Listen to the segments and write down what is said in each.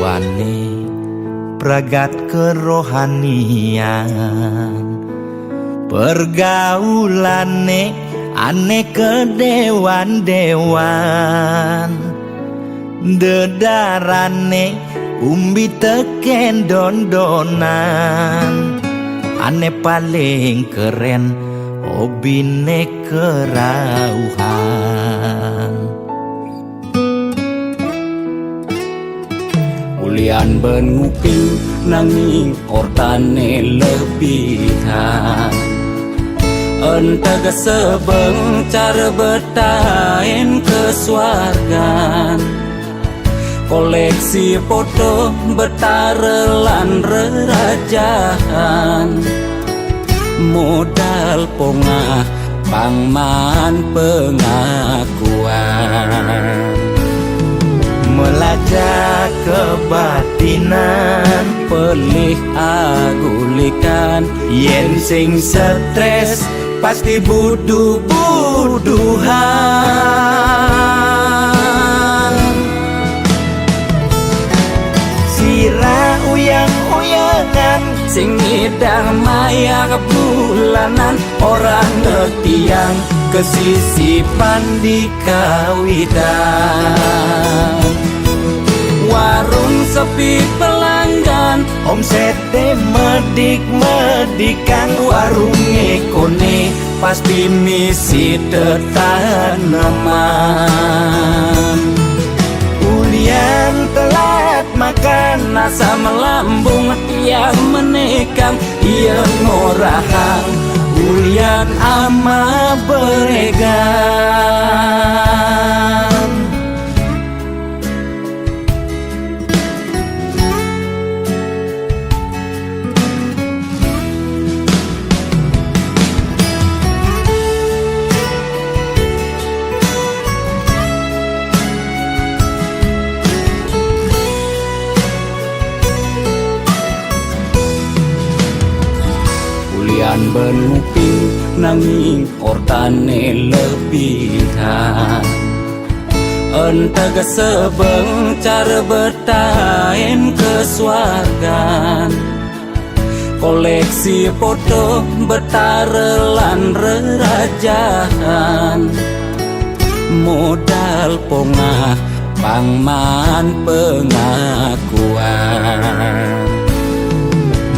tuane pragat kerohanian, pergaulane aneh kedewan-dewan, dedarane umbi teken don-donan, aneh paling keren hobine kerauhan. Ulian benguping nanging ortane lebihan, entega sebeng cara betain kesuargan, koleksi foto betarelan rerajahan, modal pongah pangman pengakuan, melacak kebatinan, pelih agulikan, yen sing stres pasti buduh-buduhan. Sira uyang-uyangan, sing ngidang maya bulanan, orang ngetiang kesisipan di kawitan. Warung sepi pelanggan, omsete medik-medikan, warunge kone pasti misi tetaneman. Ulian telat makan, nasa melambung tiang menekang, ia ngorahang ulian ama beregan. Ulian benguping nanging ortane lebihan, entega sebeng cara betain kesuargan, koleksi foto betarelan rerajahan, modal pongah pangman pengakuan,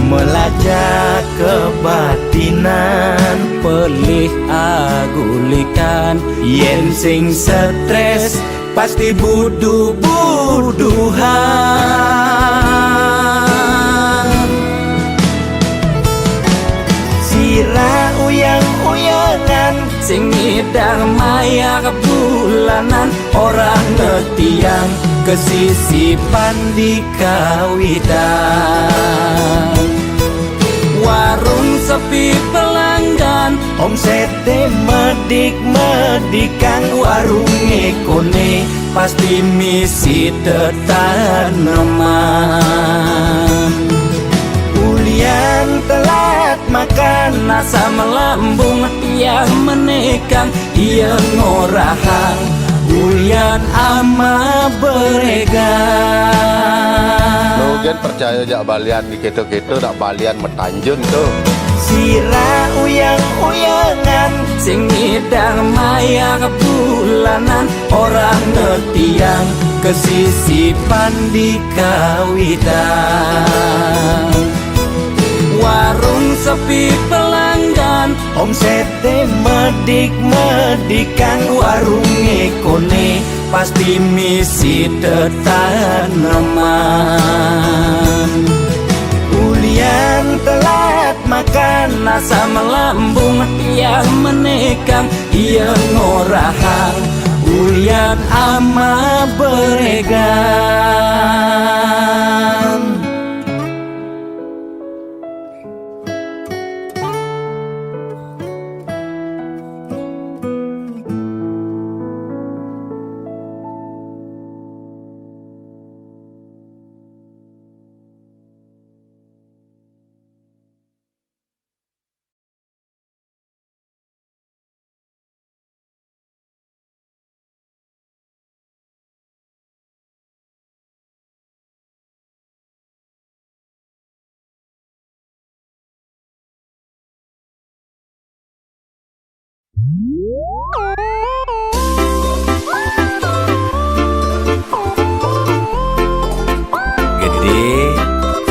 melacak kebatinan, pelih agulikan, yen sing stres pasti buduh-buduhan. Sira uyang-uyangan, sing ngidang maya bulanan, orang ngetiang kesisipan di kawitan. Warung sepi pelanggan, omsete medik-medikan, warunge kone pasti misi tetaneman. Ulian telat makan, nasa melambung tiang menekang, ia ngorahang ulian ama beregan. Lo gen percaya jak balian di keto-keto nak balian metanjun tuh. Sira uyang-uyangan, sing ngidang maya bulanan, orang ngetiang kesisipan di kawitan. Warung sepi pelanggan, omsete medik-medikan, warunge kone pasti misi tetaneman. Ulian telat makan, nasa melambung tiang menekang, ia ngorahang ulian ama beregan. Gede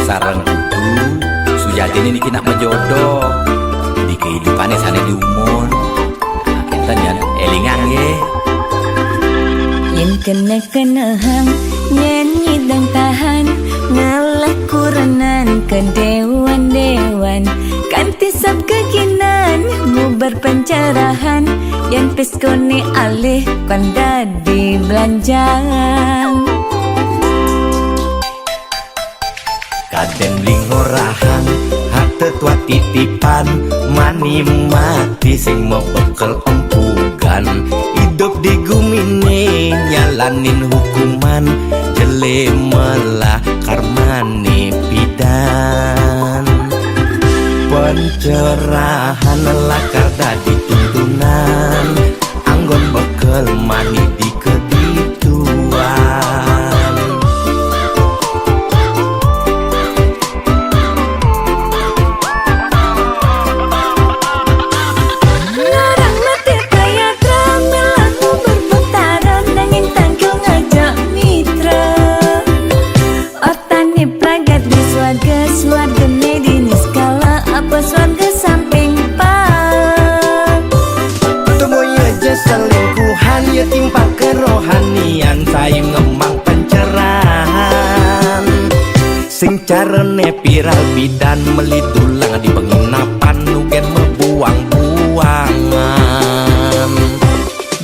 sarang kudu sujati ini kena menjodoh di kehidupannya sana di umur. Nah, kita jangan elingan ye. Yen kena hang nyanyi dan tahan ngalah kuranan ke dewan-dewan kanti sab kekinan ngubar pencerahan yang peskone alih kanda di belanjang. Kaden lingorahang hate tua titipan mani mati sing mau bekel empugan hidup di gumine nyalanin hukuman jele melah karmane pidan pencerahan lakar dadi tuntunan anggon bekel mani di kedituan. Swarga medini skala apa swarga samping pak Temoy aja selingkuhan ya timpa kerohanian sayang ngemang pencerahan sing carane viral bidan melidulang di penginapan nugen membuang-buangan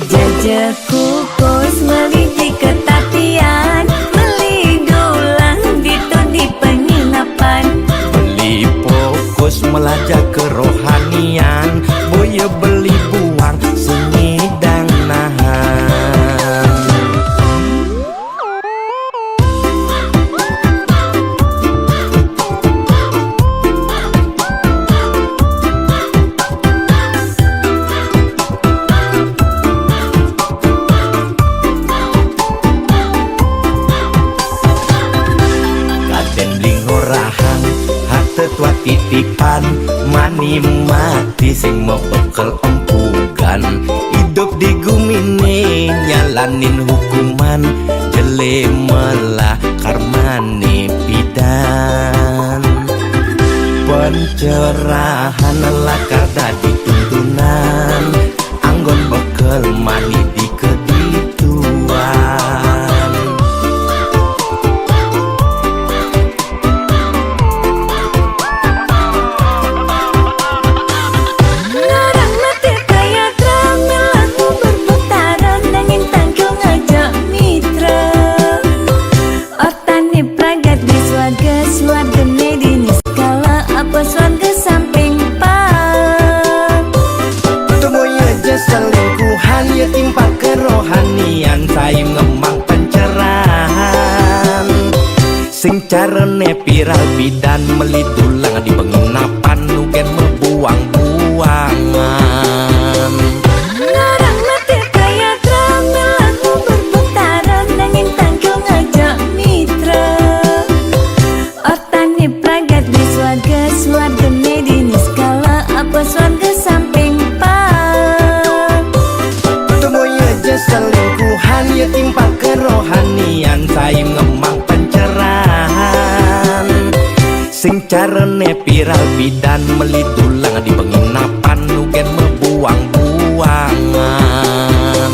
jajak kukus meliti ketatian melidulang ditu di penginapan beli fokus melajak kerohanian boya beli buang sengidang nahan. Kaden lingorahang hate tua titipan mani mati sing mau bekel empugan hidup di gumine nyalanin hukuman jele melah karmane pidan pencerahan lakar dadi tuntunan anggon bekel mani di kedituan. Swarga medini skala apa swarga samping pak Temoy aja selingkuhan ya timpa kerohanian sayang ngemang pencerahan sing carane viral bidan melidulang di penginapan nugen membuang-buangan. Ngarang mati kaya tramel aku berputaran nanging tanggung aja mitra otane pragat di swarga medini skala apa swarga samping pak Temoy aja selingkuhan ya timpa kerohanian sayang ngemang pencerahan sing carane viral bidan melidulang di penginapan nugen membuang-buangan.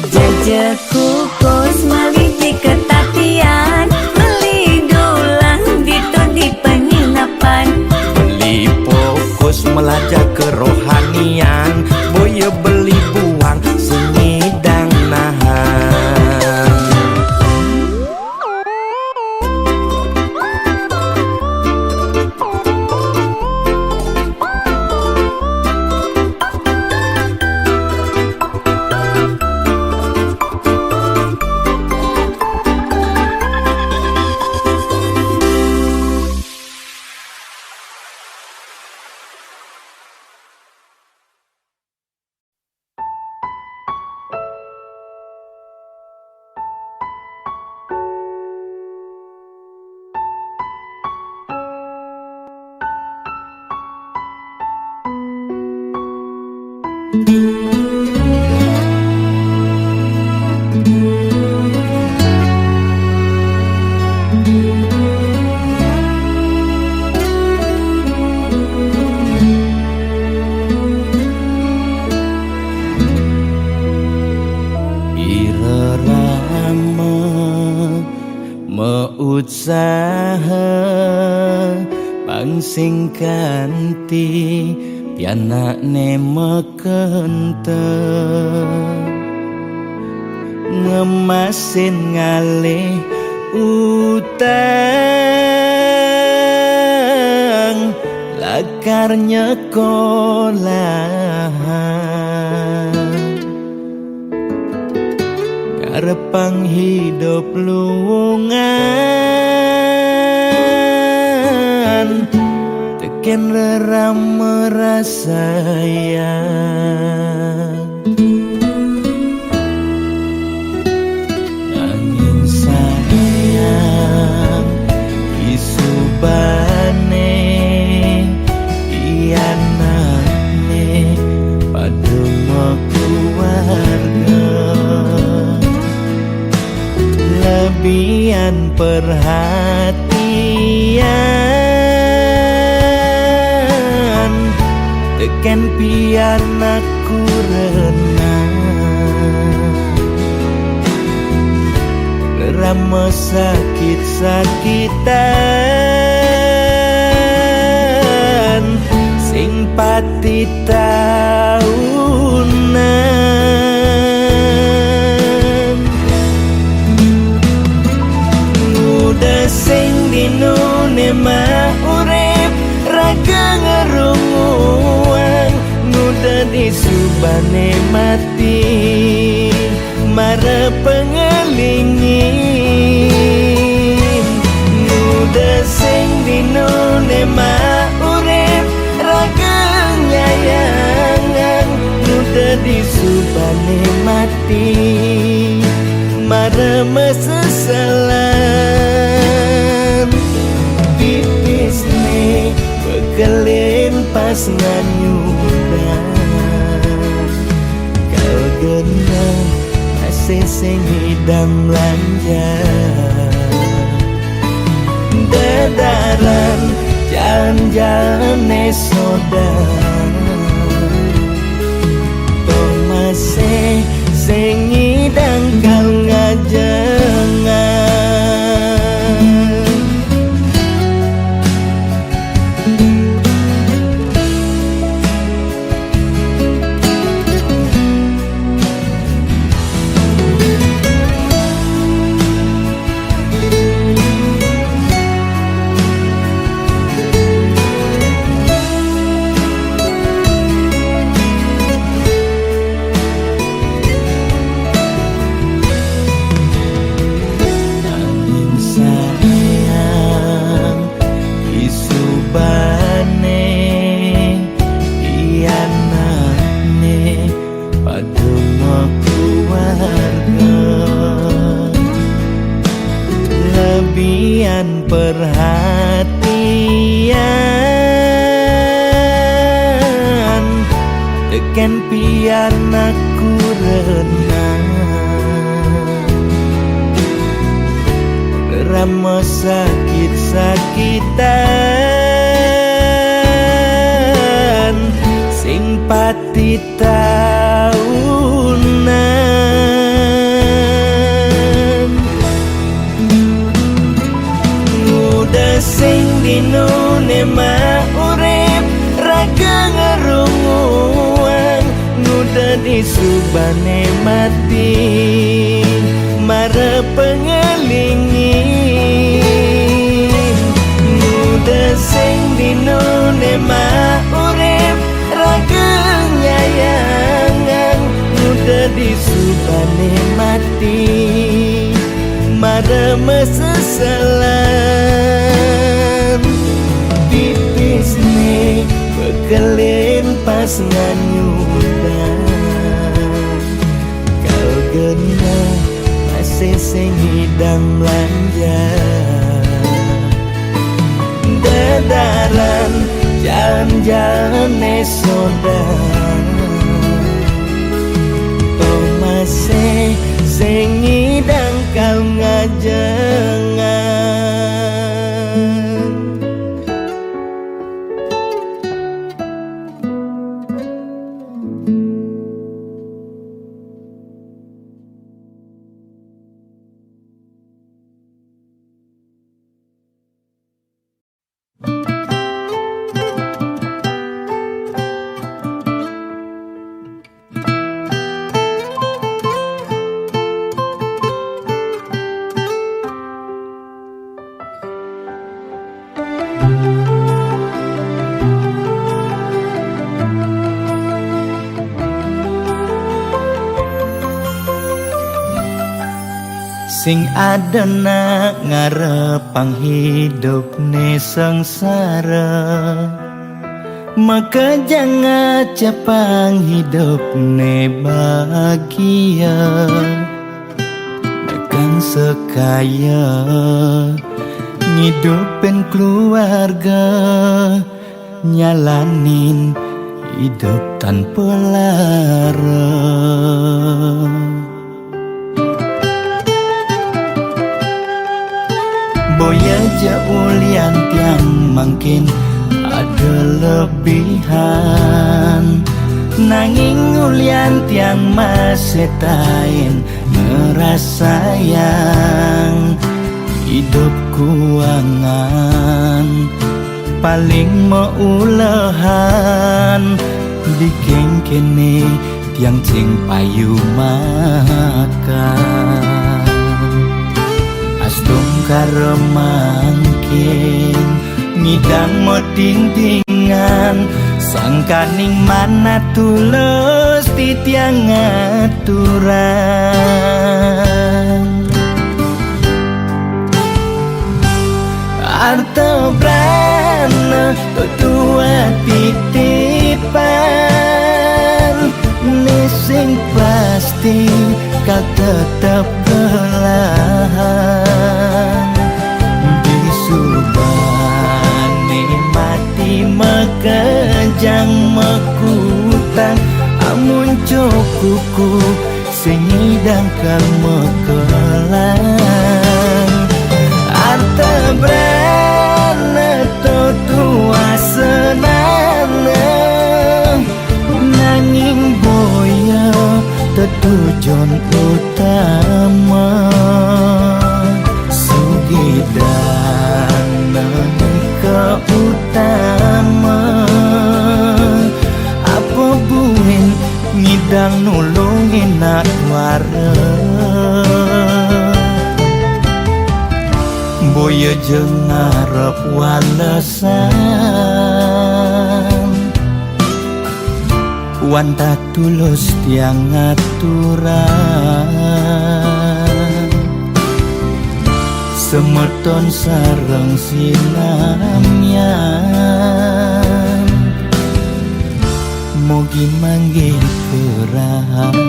jajak kukus meliti ketatian melidulang ditu di penginapan Beli fokus melajak kerohanian boya beli buang sengidang nahan. Irama meusaha pangsing kanti pianakne mekente ngemasin ngalih utang lakar nyekolahan ngarepang hidup luwungan teken reram merasayang nanging sayang isubane ianane padungo keluarga lebihan perhatian teken pianakku renang rama sakit-sakitan sing pati taunan muda sing dinune mah urip raga ngerunguang muda disubane mati mara pengelingin muda sing dinune mah urip raga nyayangan muda disubane mati mara mesesalan pipisne bekelin pas nganyudan kau genang masih sing hidang lanjang dadaran jalan-jalan sodan masih sing hidang kau ngajengan perhatian teken pianakku renang rama sakit-sakitan sing pati taunan muda sing dinune mah urip raga ngerunguang muda disubane mati mara pengelingin muda sing dinune mah urip raga nyayangan muda disubane mati mara mesesalan pipisne bekelin pas nganyudan kau genang masih sing hidang lanjang dadaran jalan-jalan sodan sing adana ngarepang hidup ne sengsara, maka jangan cepang hidup ne bahagia. Megang sekaya ngidupin keluarga, nyalanin hidup tanpa lara. Boya jaulian tiang mungkin ada lebihan, nanging ulian tiang masih tain ngerasayang hidup kuangan paling meulehan bikin kene tiang cing payu makan. Astung karemangkin ngidang moding-dingan, sangkaning mana tulus titiang aturan. Arto brana tua titipan, nising pasti kau tetap belahan. Disubani mati mekejang mekutang, amun cukuku sing ngidang kal mekelang. Arta brana tua senana, nanging boya tetujuan utama. Sugidana ke utama, apa buin ngidang nulungin nak wara. Boya jeung ngarep walesan, wanta tulus tiang aturan. Semeton sareng sinamyan, mugi manggih kerahayaan.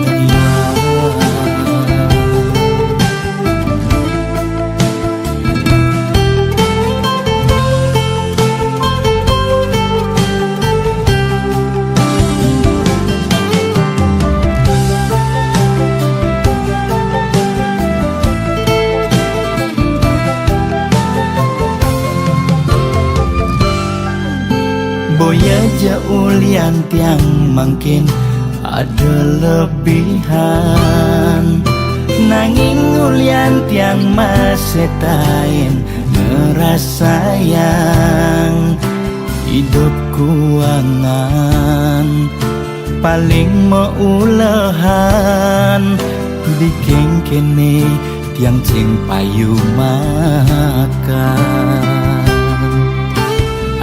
Boya jaulian tiang mungkin ada lebihan, nanging ulian tiang masih tain ngerasayang hidup kuangan paling meulehan bikin kene tiang cing payu makan.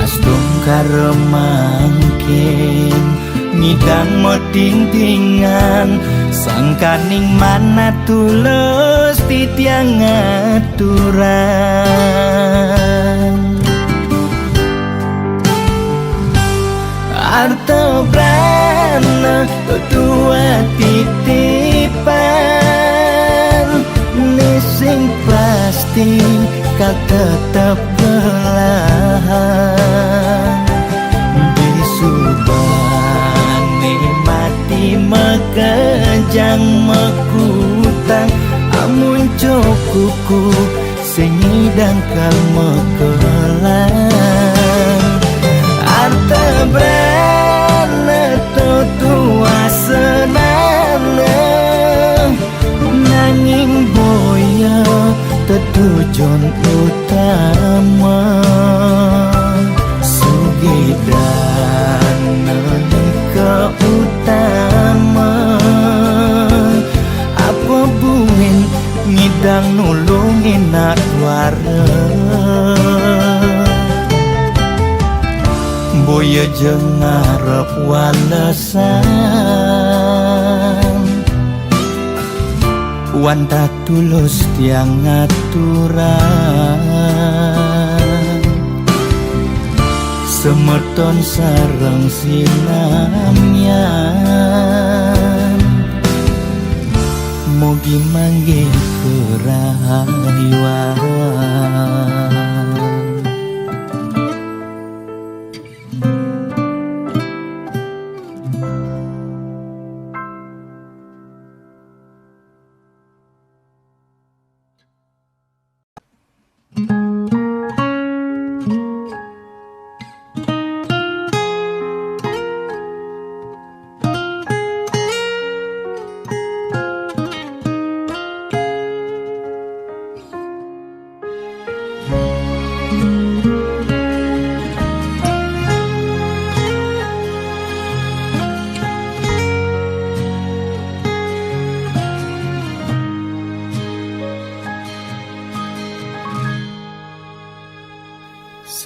Astung karemangkin ngidang moding-dingan, sangkaning mana tulus titiang aturan. Arto brana tua titipan, nising pasti kau tetap belahan. Disubani mati mekejang mekutang, amun cukuku sing ngidang kal mekelang. Arta brana tua senana, nanging boya tetujuan utama. Sugidana ke utama, apa buin ngidang nulungin nak wara. Boya jeung ngarep walesan, wan tak tulus tiang ngaturan semerton sareng sinamyan mugi mangge kerayuan.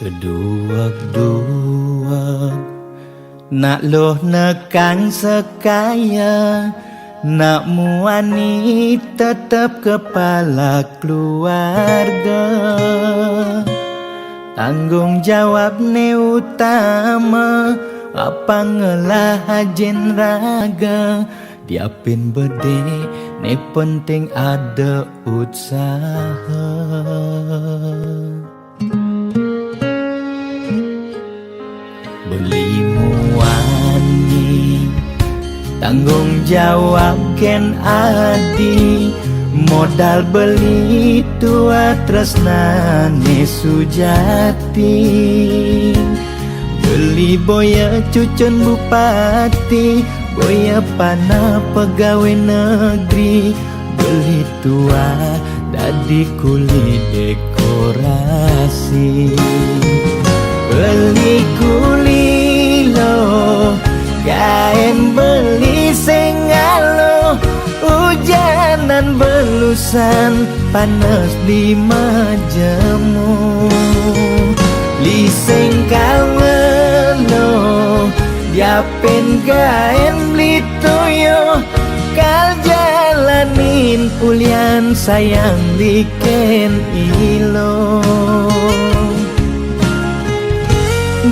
Seduak-duak nak loh nekang sekaya nak muani tetap kepala keluarga tanggung jawab ne utama apa ngelah hajen raga diapin bede ne penting ada usaha. Beli muani tanggung jawab ken adi modal beli tua tresnane sujati beli boya cucun bupati boya pana pegawai negeri beli tua dadi kuli dekorasi beli kulilo kain beli sengalo hujanan belusan panas di majemu liseng kalmelo diapin kain beli toyo kal jalanin pulian sayang liken ilo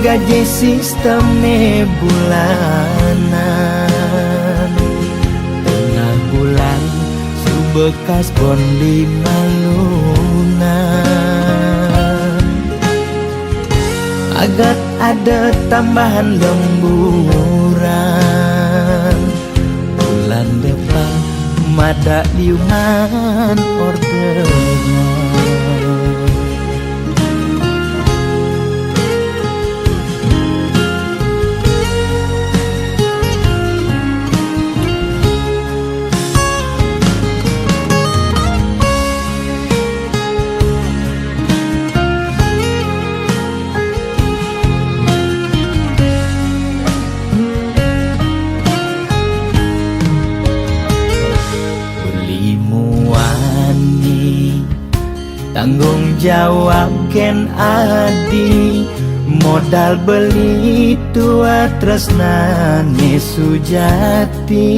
gaji sistemnya bulanan tengah bulan subekas bon 5 lunan agar ada tambahan lemburan bulan depan mada liungan orderan. Tanggung jawab ken adi modal beli tua tresnane sujati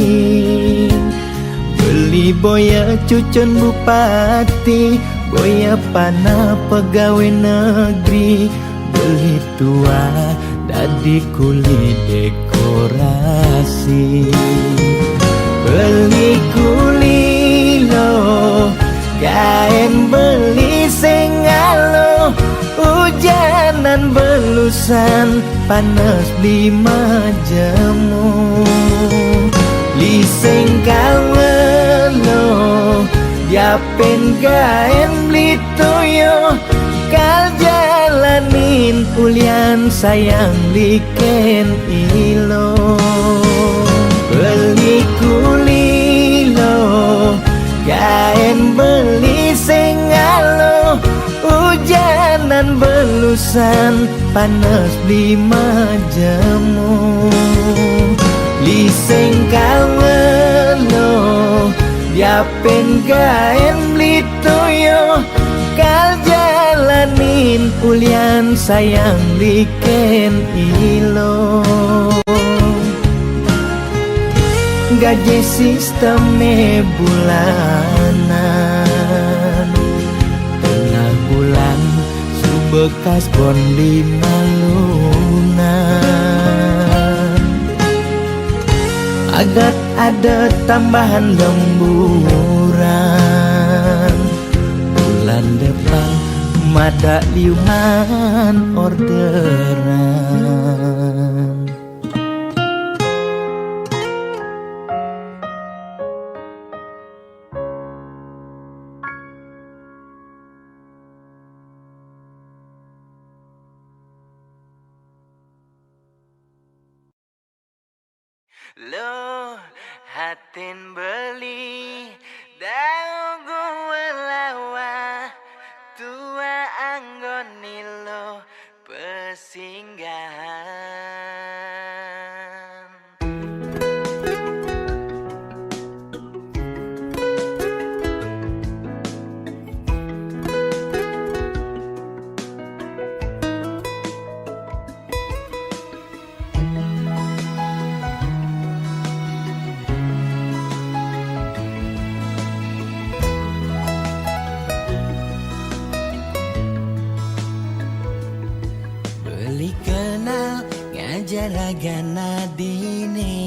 beli boya cucun bupati boya pana pegawai negeri beli tua dadi kuli dekorasi beli kulilo kain beli sengalo hujanan belusan panas di majemu liseng kalmelo diapin kain beli toyo kal jalanin pulian sayang liken ilo beli kulilo kain beli sengalo hujanan belusan panas di majemu liseng kalmelo diapin kain beli toyo kal jalanin pulian sayang liken ilo gaji sistemnya bulan liunan tengah bulan su bekas bon di malunan. Agar ada tambahan lemburan bulan depan mada liuman orderan. Lo hatin beli daun gue lawa tua anggoni lo pesinggahan. Beli kenal ngajaragana dini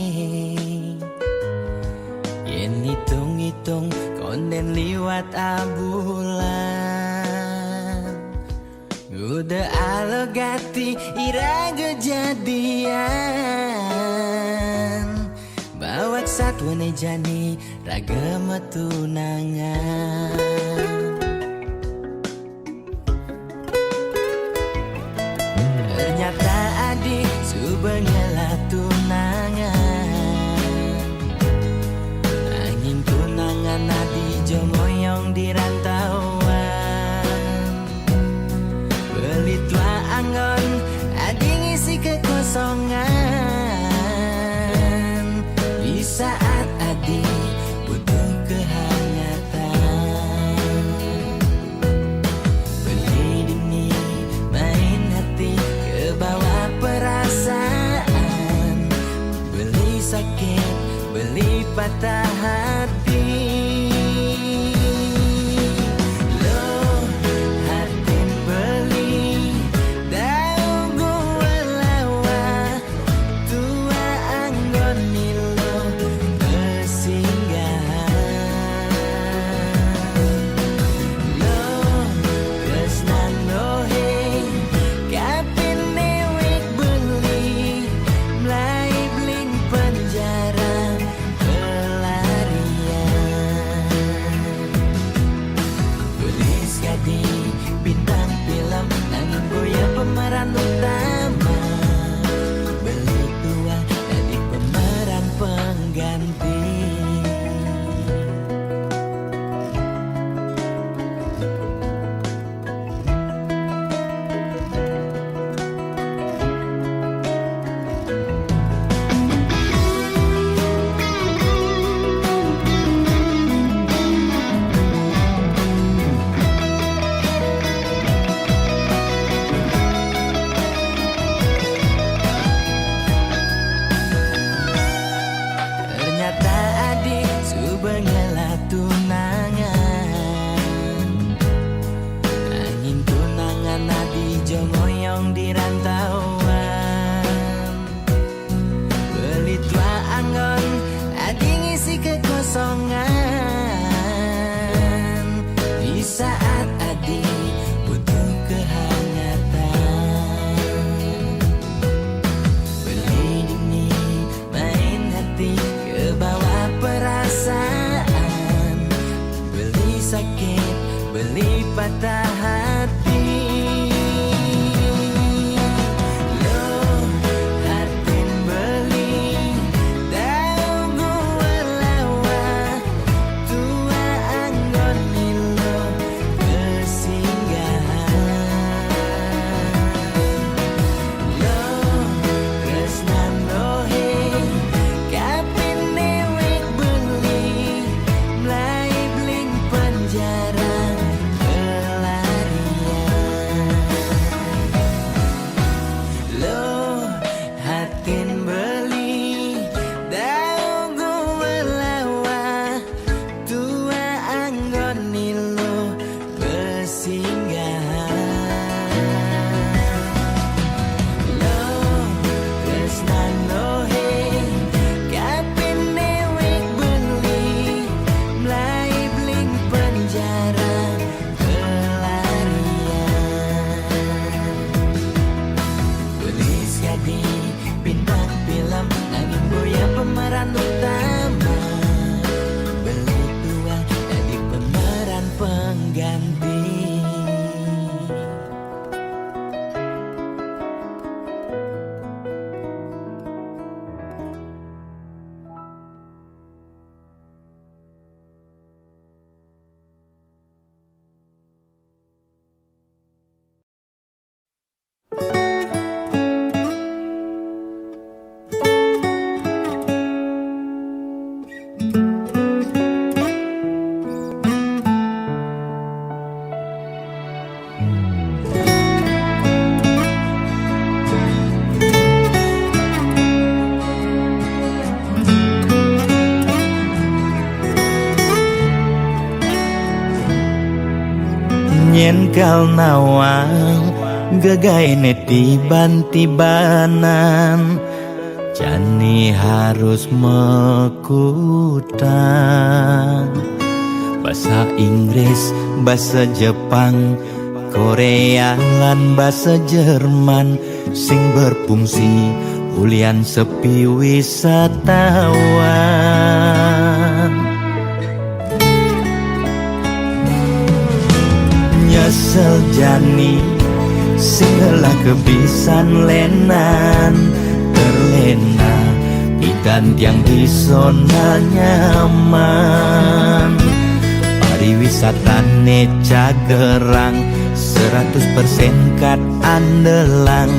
yen hitung-hitung konden liwat abulan. Udah alogati iraga jadian bawak satwane jani raga metunangan. Ternyata adik subengela tunangan. Angin tunangan adi jomoyong di rantauan. Beli tua anggon adi ngisi kekosongan. Di saat adi butuh kehangatan. Beli dini main hati bawa perasaan. Beli sakit, beli patah hati. Lo hatin beli daun gue lawa tua anggoni lo kesinggahan. Lo kesnan lohe kapin newek beli mulai bling penjara pelarian. Beli sekali bintang film nangin goyang pemeran utama. Beli dua dari pemeran pengganti. Ternyata adik subengela tunangan. Angin tunangan adi jomoyong di rantauan. Beli tua anggon adi ngisi kekosongan. Di saat adi butuh kehangatan. Beli dini main hati kebawa perasaan. Beli sakit, beli patah hati. Lo hatin beli daun gue lawa nyen kal nawang gegai tiban-tibanan jani harus mekutan bahasa Inggris, bahasa Jepang, Korea lan bahasa Jerman sing berfungsi ulian sepi wisatawan. Nyesel jani segala kebisan lenan terlena dan yang di zona nyaman pariwisata Cagerang 100% kat andelang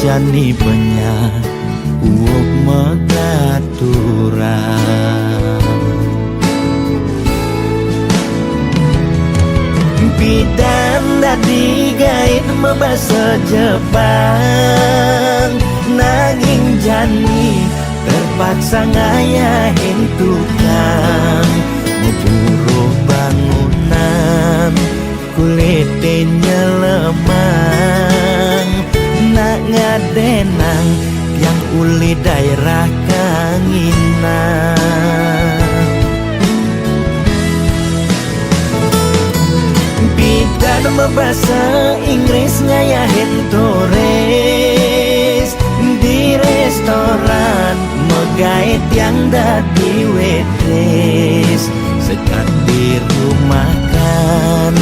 jani banyak uok megaturan bidan dadi gait membahasa Jepang nanging jani terpaksa ngayahin tukang ngeburuh bangunan kulitnya lemang nak ngadenang yang uli daerah kanginan bidan membahasa Inggris ngayahin turis di restoran megait yang dadi waitress sekat di rumah kan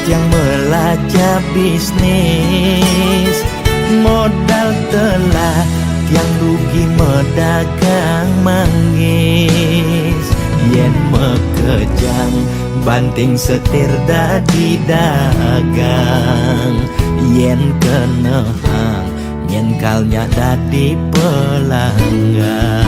yang belajar bisnis modal telah yang rugi medagang manggis yen mekejang banting setir dadi dagang yen kenehang yen kalnya dadi pelanggan.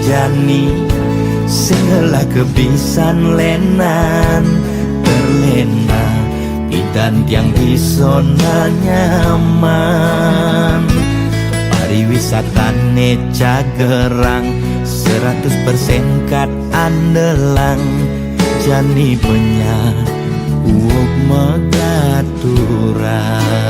Jani segala kebisan lenan terlena dan yang di zona nyaman pariwisata Cagerang 100% kat andelang jani banyak uok megaturan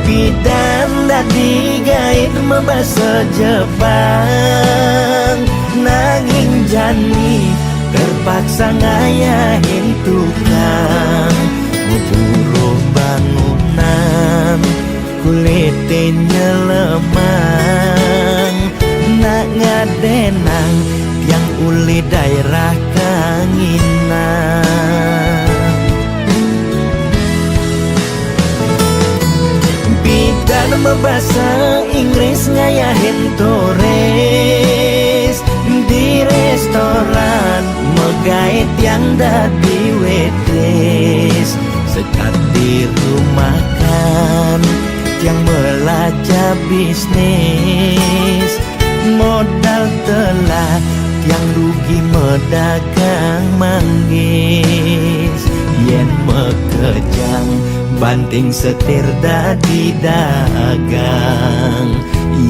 bidan dadi gait membahasa Jepang nanging jani terpaksa ngayahin tukang ngeburuh bangunan kulitnya lemang nak ngadenang yang uli daerah kanginan dan membahasa Inggris ngayahin turis di restoran megait yang dadi waitress sekat di rumah kan yang belajar bisnis modal telah yang rugi medagang manggis yen mekejang banting setir dadi dagang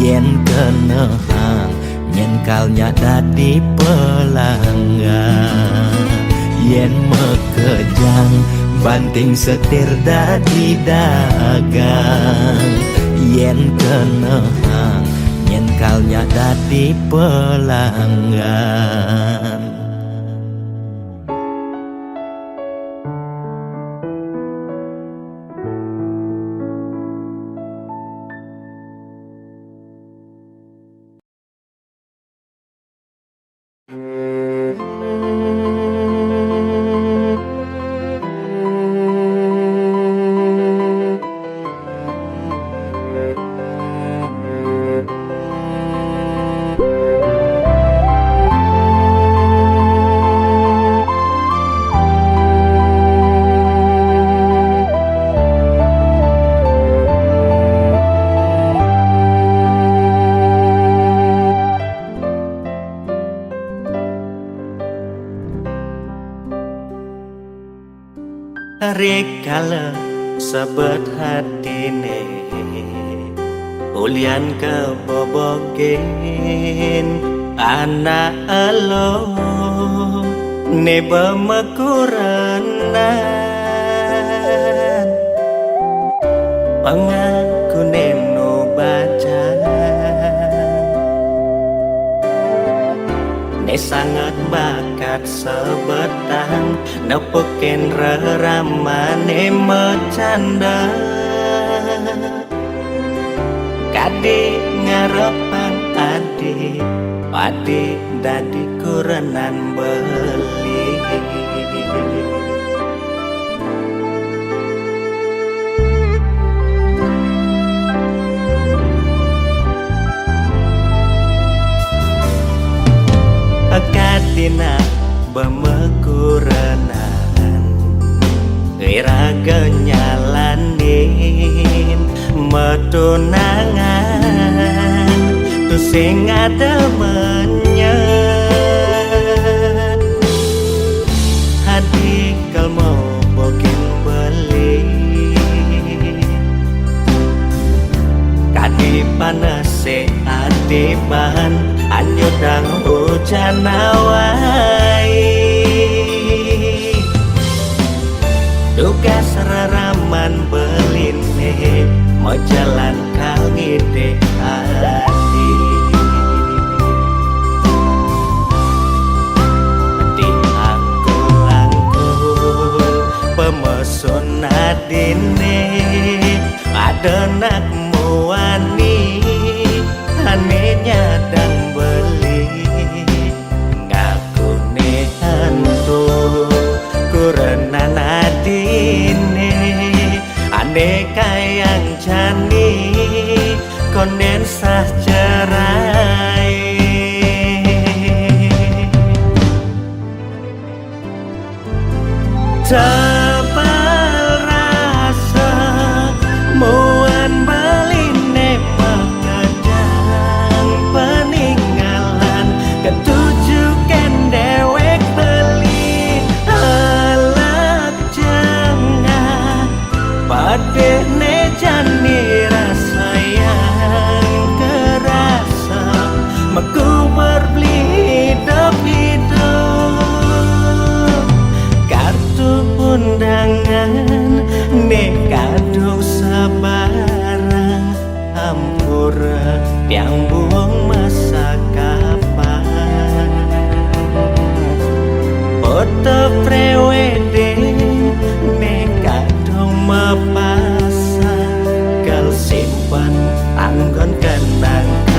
yen kenehang yen kalnya dadi pelanggan yen mekejang banting setir dadi dagang yen kenehang yen kalnya dadi pelanggan. rikala sebet hatine ulian kebobogen anak elo neba makuranan pangaku neno baca ne sangat bakat sebetang nepoken reramane mecanda kade ngarepan ade pade dadi kurenan beli Kadina bemekuranan iraga nyalanin metunangan tu sing ada menyet hati kal mau bokin beli kadi panase adiban anyudang hujan awai tugas raraman beline mau jalan kangide hati di angkul pemesun adine ada nak muani ane nyadang beli ngaku nehantu kurenan adine ane kayang jani konden sah cerai tebal rasa muan beline pekerjaan peninggalan ketujukan dewek beli halak jengah pade ne jani rasa yang kerasa meku berbeli hidup kartu undangan ne kado sabarang hampura yang buang masa kapan foto prewedding ne kado mapasang kal simpan anggon kenangan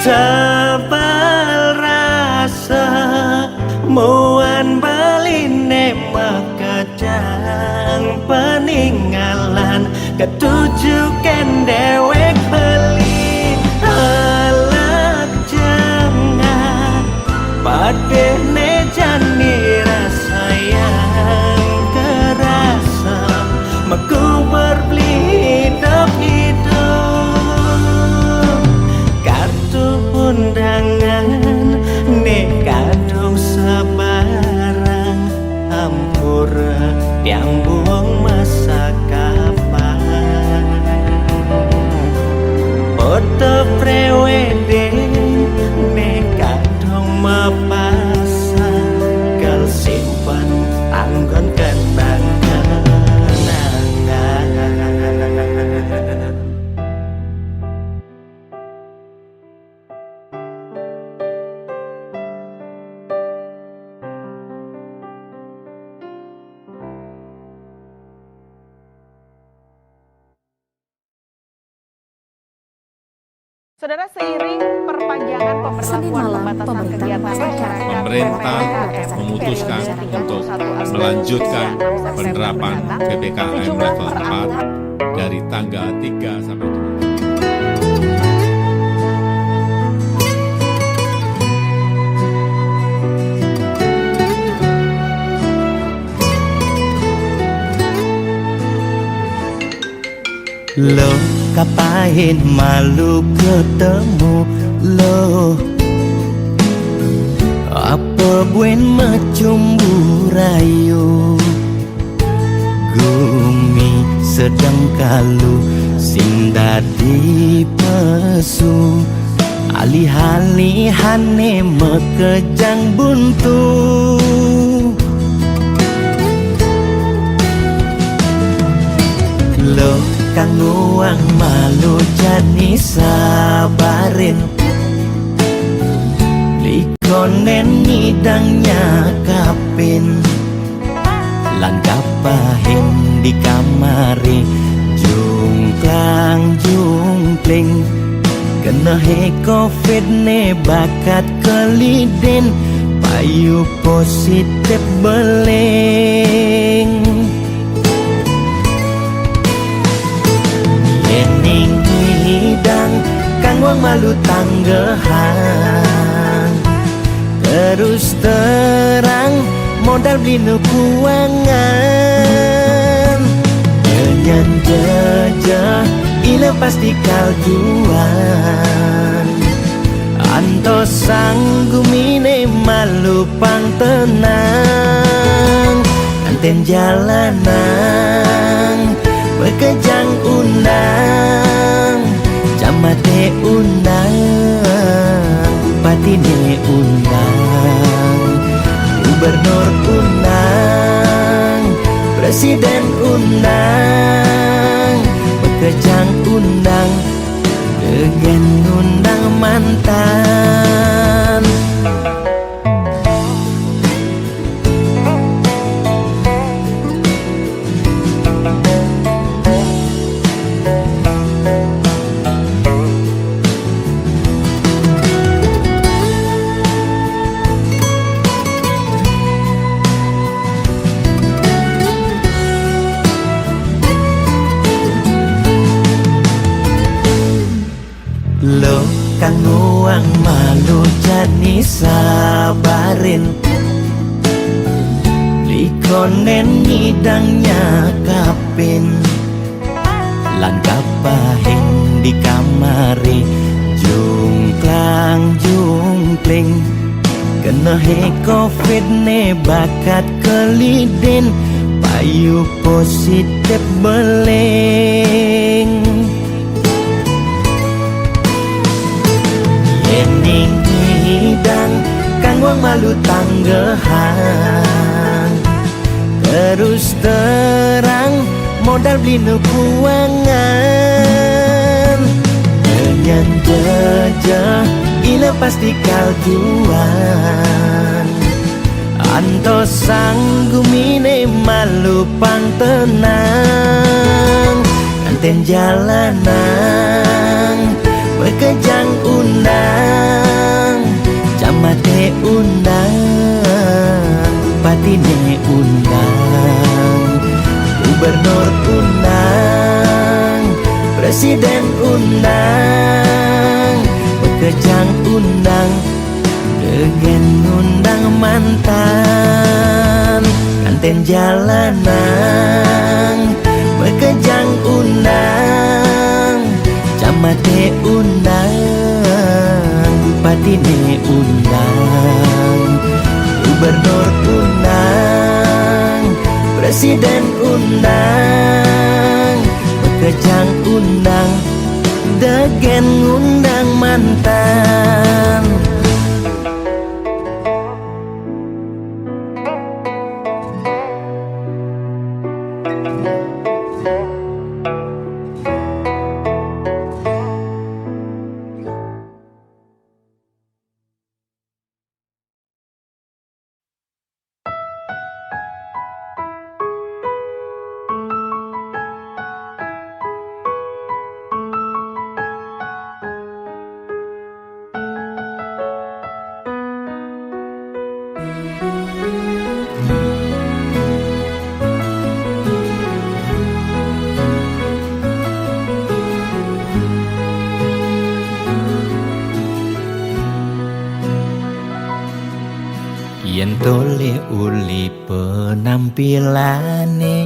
tebal rasa muan beline makajang peninggalan ketujukan dewek beli halak jengah pade ne jani rasa yang kerasa meku berbeli hidup kartu undangan ne kadung sabarang hampura yang buang masa kapan foto prewedding ne kadung mapasang kal simpan anggon kenangan Saudara, seiring perpanjangan pemberlakuan pembatasan kegiatan masyarakat, pemerintah memutuskan untuk melanjutkan penerapan PPKM level 4 dari tanggal 3 sampai 7. Lo kapain malu ketemu lo, apa buen macumbu rayu, gumi sedang kalu sing dadi pesu, alih-alihane mekejang buntu. Lo kang nguang malu jani sabarin, likonen ngidangnya kapin, lan kapahin di kamari jungklang jungkling, kena he covid ne bakat kelidin, payu positif beling. Yening hidang kang wang malu tanggehan, terus terang modal beli kuangan, nyanyan jejah ila pasti kaljuan, anto sanggumine malu pang tenang, anten jalanan bekejang undang, camate undang, bupatine undang, gubernur undang, presiden undang, bekejang undang, dengan undang mantan. Lo kang nguang malu jani sabarin, likonen ngidangnya kapin, lan kapahin di kamari jungklang jungkling, kena he covid ne bakat kelidin, payu positif beling. Yening hidang kang wang malu tanggehan, terus terang modal beli kuangan, nyanyan jejah ila pasti kaljuan, anto sanggumine malu pang tenang, anten jalanan bekejang undang, camate undang, bupatine undang, gubernur undang, presiden undang, bekejang undang, dengan undang mantan, kanten jalanan, bekejang undang, camate undang, bupatine undang, gubernur undang, presiden undang, bekejang undang, dengan undang mantan. tole uli penampilane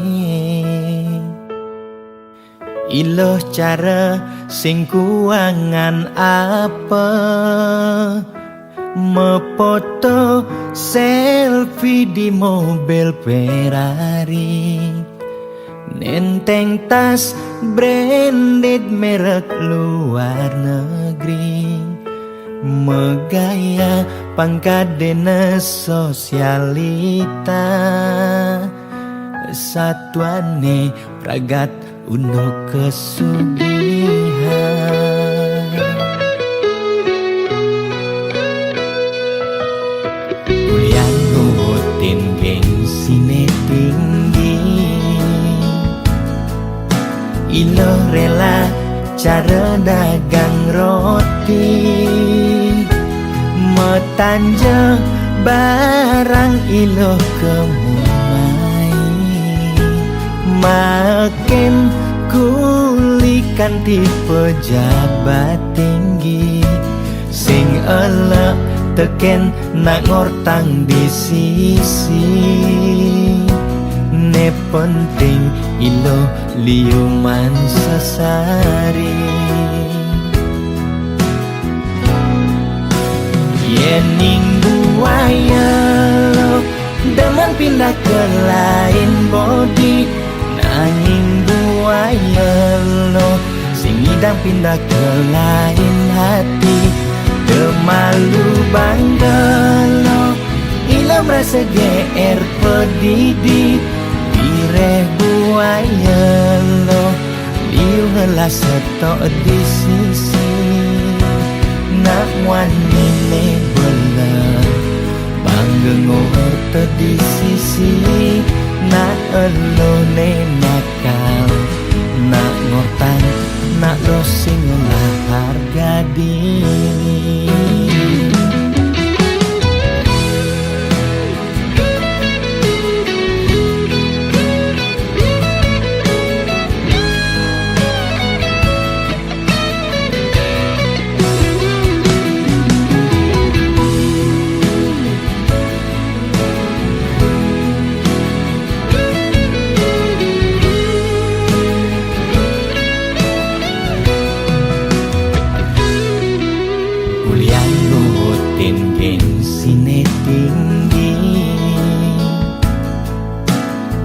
iloh cara sing kuangan apa mefoto selfie di mobil Ferrari nenteng tas branded merek luar negeri megaya pangkadena sosialita satuane pragat uno kesugihan kuliah ngutin gengsine tinggi ilo rela cara dagang roti metanja barang ilo kemumai makin kulikan di pejabat tinggi sing elek teken nak ngortang di sisi ne penting ilo liuman sesari yening buaya lo demen pindah ke lain body nanging buaya lo sing idang pindah ke lain hati demalu bangga lo ilo merasa GR pedidi direh buaya lo liu helah setok di sisi nak wani ne belah bangga ngorto di sisi nak elo ne nakal nak ngortan nak rosing lah harga diri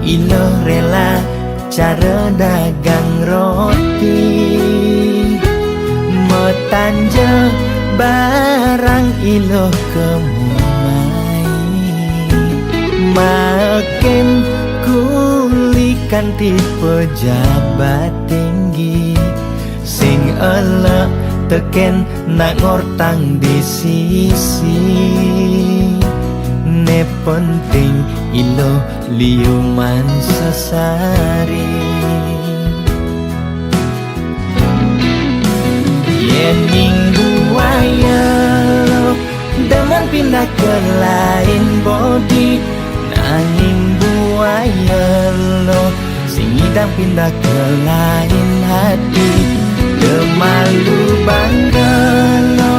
ilo rela cara dagang roti metanja barang ilo kemumai makin kulikan di pejabat tinggi sing elek teken nak ngortang di sisi ne penting ilo liuman sesari yening buaya lo demen pindah ke lain body nanging buaya lo sing idang pindah ke lain hati demalu bangga lo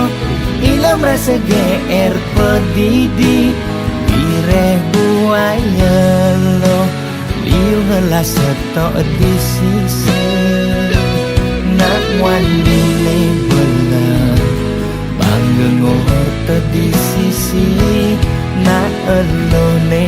ilo merasa GR pedidi direh buaya lo liu helah setok di sisi nak wani ne belah bangga ngorto di sisi nak elo ne